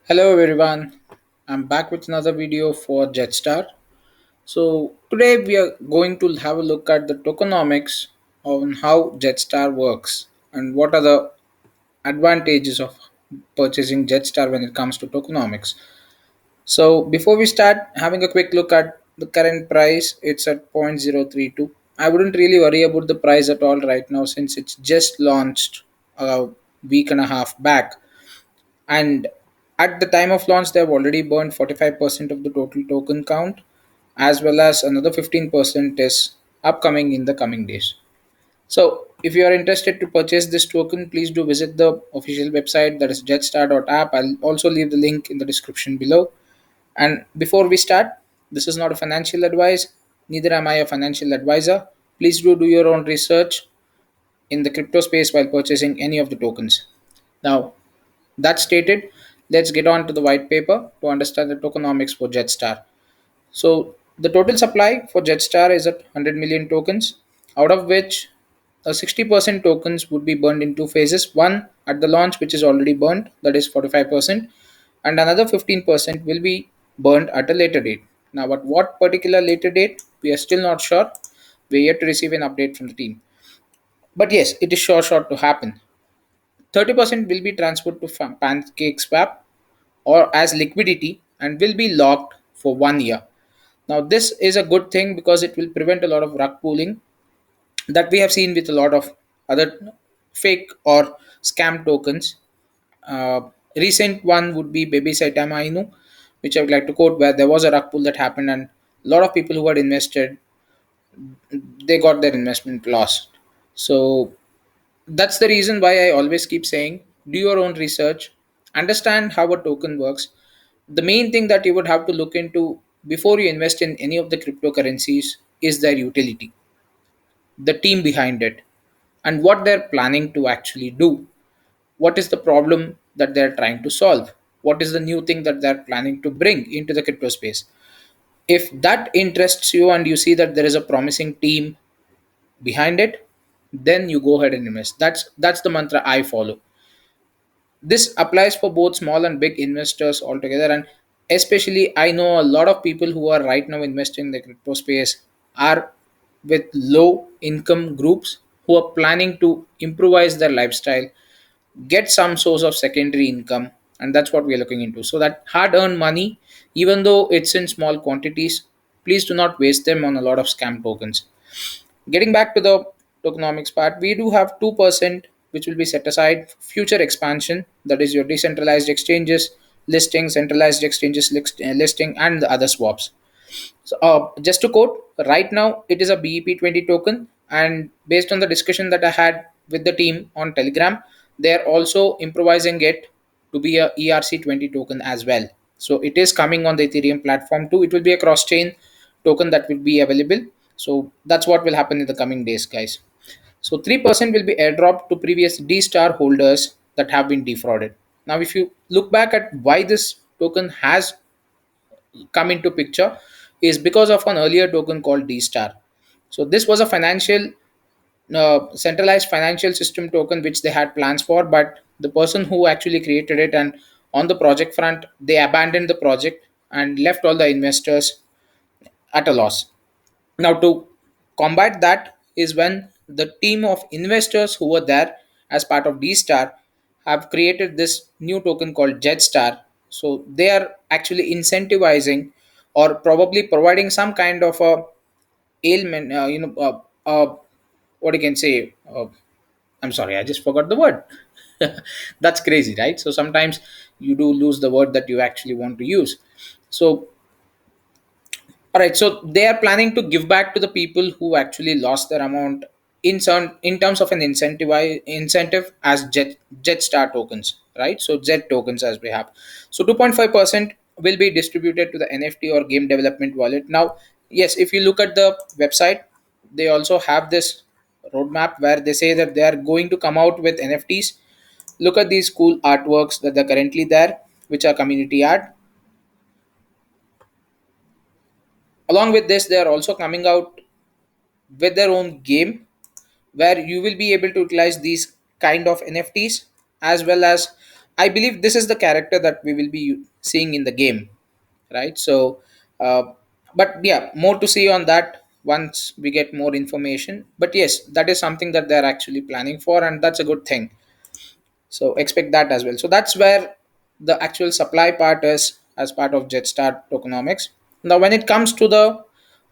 Hello everyone, I'm back with another video for Jedstar. So today we are going to have a look at the tokenomics on how Jetstar works and what are the advantages of purchasing Jetstar when it comes to tokenomics. So before we start having a quick look at the current price, it's at 0.032. I wouldn't really worry about the price at all right now since it's just launched a week and a half back, and at the time of launch they have already burned 45% of the total token count, as well as another 15% is upcoming in the coming days. So if you are interested to purchase this token, please do visit the official website, that is jetstar.app. I'll also leave the link in the description below. And before we start, this is not a financial advice, neither am I a financial advisor. Please do your own research in the crypto space while purchasing any of the tokens. Now, that stated, let's get on to the white paper to understand the tokenomics for Jetstar. So the total supply for Jetstar is at 100 million tokens, out of which 60% tokens would be burned in two phases. One at the launch, which is already burned, that is 45%, and another 15% will be burned at a later date. Now, at what particular later date, we are still not sure. We are yet to receive an update from the team. But yes, it is sure to happen. 30% will be transferred to PancakeSwap or as liquidity and will be locked for 1 year. Now, this is a good thing because it will prevent a lot of rug pulling that we have seen with a lot of other fake or scam tokens. Recent one would be Baby Saitama Inu, which I would like to quote, where there was a rug pull that happened and a lot of people who had invested, they got their investment lost. So that's the reason why I always keep saying do your own research, understand how a token works. The main thing that you would have to look into before you invest in any of the cryptocurrencies is their utility, the team behind it, and what they're planning to actually do. What is the problem that they're trying to solve? What is the new thing that they're planning to bring into the crypto space? If that interests you and you see that there is a promising team behind it, then you go ahead and invest. That's the mantra I follow. This applies for both small and big investors altogether, and especially I know a lot of people who are right now investing in the crypto space are with low income groups who are planning to improvise their lifestyle, get some source of secondary income, and that's what we are looking into. So that hard earned money, even though it's in small quantities, please do not waste them on a lot of scam tokens. Getting back to the tokenomics part, we do have 2% which will be set aside for future expansion, that is your decentralized exchanges, listing, centralized exchanges listing, and the other swaps. So, just to quote, right now it is a BEP20 token, and based on the discussion that I had with the team on Telegram, they are also improvising it to be a ERC20 token as well. So it is coming on the Ethereum platform too. It will be a cross-chain token that will be available. So that's what will happen in the coming days, guys. So 3% will be airdropped to previous D star holders that have been defrauded. Now, if you look back at why this token has come into picture, is because of an earlier token called D star. So this was a financial centralized financial system token which they had plans for, but the person who actually created it and on the project front, they abandoned the project and left all the investors at a loss. Now, to combat that is when the team of investors who were there as part of D Star have created this new token called Jedstar. So they are actually incentivizing or probably providing some kind of a ailment, what you can say. I'm sorry, I just forgot the word. That's crazy, right? So sometimes you do lose the word that you actually want to use. So all right, so they are planning to give back to the people who actually lost their amount in terms of an incentive as Jetstar tokens, right? So Jet tokens as we have. So 2.5% will be distributed to the NFT or game development wallet. Now, yes, if you look at the website, they also have this roadmap where they say that they are going to come out with NFTs. Look at these cool artworks that are currently there, which are community art. Along with this, they are also coming out with their own game where you will be able to utilize these kind of NFTs, as well as I believe this is the character that we will be seeing in the game, right? So, uh, but yeah, more to see on that once we get more information. But yes, that is something that they're actually planning for, and that's a good thing. So expect that as well. So that's where the actual supply part is as part of Jetstar Tokenomics. Now, when it comes to the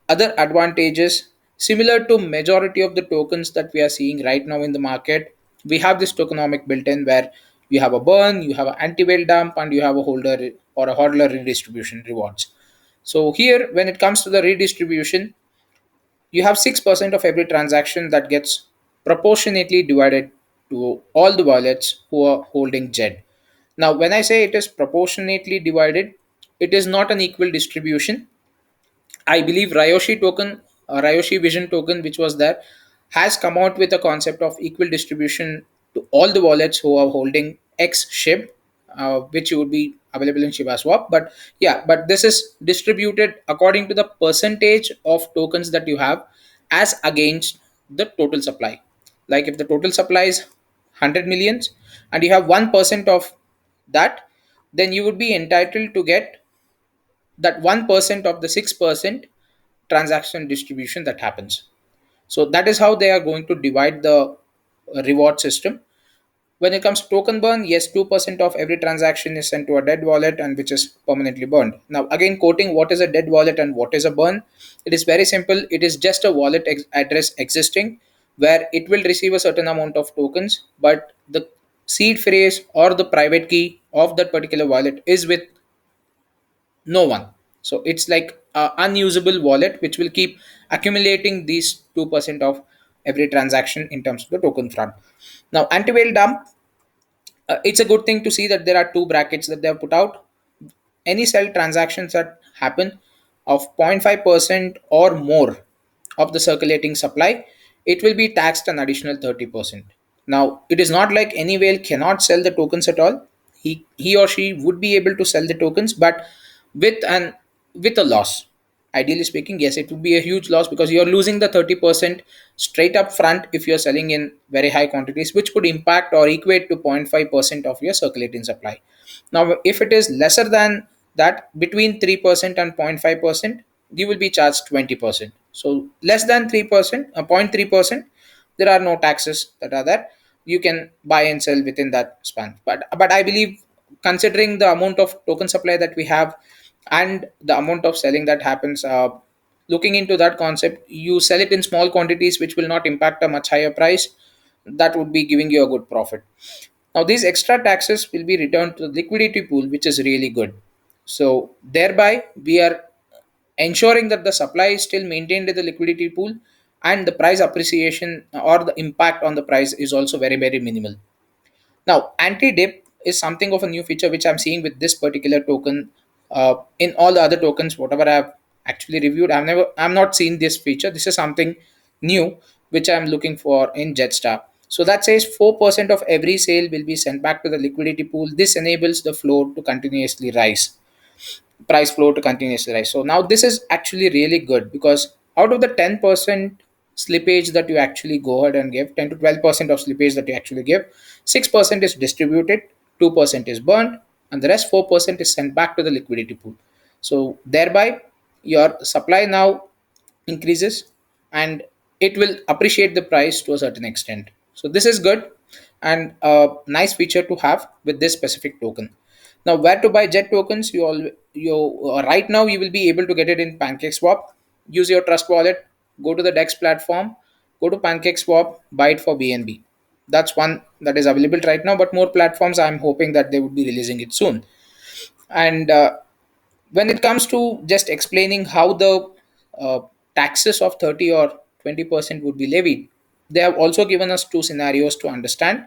other advantages, similar to majority of the tokens that we are seeing right now in the market, we have this tokenomic built in where you have a burn, you have an anti-whale dump, and you have a holder or a hodler redistribution rewards. So here, when it comes to the redistribution, you have 6% of every transaction that gets proportionately divided to all the wallets who are holding JED. Now, when I say it is proportionately divided, it is not an equal distribution. I believe Ryoshi token, Ryoshi Vision token, which was there, has come out with a concept of equal distribution to all the wallets who are holding X SHIB, which would be available in Shiba Swap. But yeah, but this is distributed according to the percentage of tokens that you have as against the total supply. Like if the total supply is 100 millions and you have 1% of that, then you would be entitled to get that 1% of the 6% transaction distribution that happens. So that is how they are going to divide the reward system. When it comes to token burn, yes, 2% of every transaction is sent to a dead wallet and which is permanently burned. Now, again, quoting what is a dead wallet and what is a burn, it is very simple. It is just a wallet address existing where it will receive a certain amount of tokens, but the seed phrase or the private key of that particular wallet is with no one. So it's like a unusable wallet which will keep accumulating these 2% of every transaction in terms of the token front. Now, anti-whale dump, it's a good thing to see that there are two brackets that they have put out. Any sell transactions that happen of 0.5% or more of the circulating supply, it will be taxed an additional 30%. Now, it is not like any whale cannot sell the tokens at all. He or she would be able to sell the tokens, but with an with a loss. Ideally speaking, yes, it would be a huge loss because you're losing the 30% straight up front if you're selling in very high quantities, which could impact or equate to 0.5% of your circulating supply. Now, if it is lesser than that, between 3% and 0.5%, you will be charged 20%. So less than 3%, 0.3%, there are no taxes that are there. You can buy and sell within that span. But I believe considering the amount of token supply that we have and the amount of selling that happens, looking into that concept, you sell it in small quantities which will not impact a much higher price. That would be giving you a good profit. Now, these extra taxes will be returned to the liquidity pool, which is really good. So, thereby, we are ensuring that the supply is still maintained in the liquidity pool and the price appreciation or the impact on the price is also very, very minimal. Now, anti-dip is something of a new feature which I'm seeing with this particular token. In all the other tokens, whatever I've actually reviewed, I'm not seen this feature. This is something new which I'm looking for in Jetstar. So that says 4% of every sale will be sent back to the liquidity pool. This enables the flow to continuously rise, price flow to continuously rise. So now this is actually really good because out of the 10% slippage that you actually go ahead and give, 10 to 12% of slippage that you actually give, 6% is distributed, 2% is burned, and the rest 4% is sent back to the liquidity pool. So thereby your supply now increases and it will appreciate the price to a certain extent. So this is good and a nice feature to have with this specific token. Now, where to buy jet tokens? Right now you will be able to get it in PancakeSwap. Use your Trust Wallet, go to the Dex platform, go to PancakeSwap, buy it for BNB. That's one that is available right now, but more platforms I'm hoping that they would be releasing it soon. And when it comes to just explaining how the uh, taxes of 30 or 20% would be levied, they have also given us two scenarios to understand.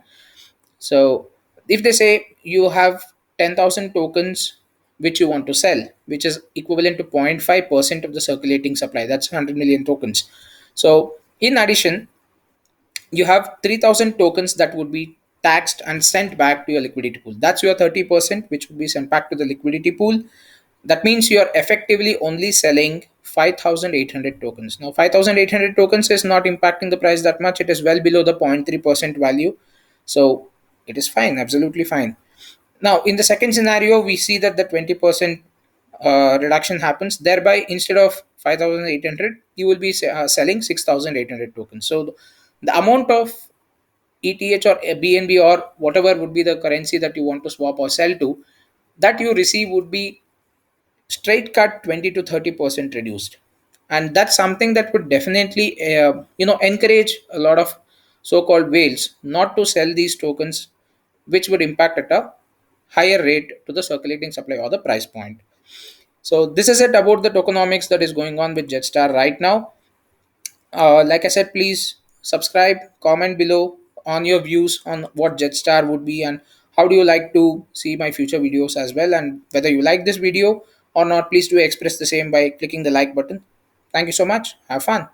So if they say you have 10,000 tokens which you want to sell, which is equivalent to 0.5% of the circulating supply, that's 100 million tokens. So in addition, you have 3,000 tokens that would be taxed and sent back to your liquidity pool. That's your 30%, which would be sent back to the liquidity pool. That means you are effectively only selling 5,800 tokens. Now, 5,800 tokens is not impacting the price that much. It is well below the 0.3% value. So, it is fine, absolutely fine. Now, in the second scenario, we see that the 20% reduction happens. Thereby, instead of 5,800, you will be selling 6,800 tokens. So, the amount of ETH or BNB or whatever would be the currency that you want to swap or sell to, that you receive would be straight cut 20 to 30% reduced. And that's something that would definitely encourage a lot of so-called whales not to sell these tokens, which would impact at a higher rate to the circulating supply or the price point. So this is it about the tokenomics that is going on with Jetstar right now. Like I said, please subscribe, comment below on your views on what Jetstar would be and how do you like to see my future videos as well. And whether you like this video or not, please do express the same by clicking the like button. Thank you so much. Have fun.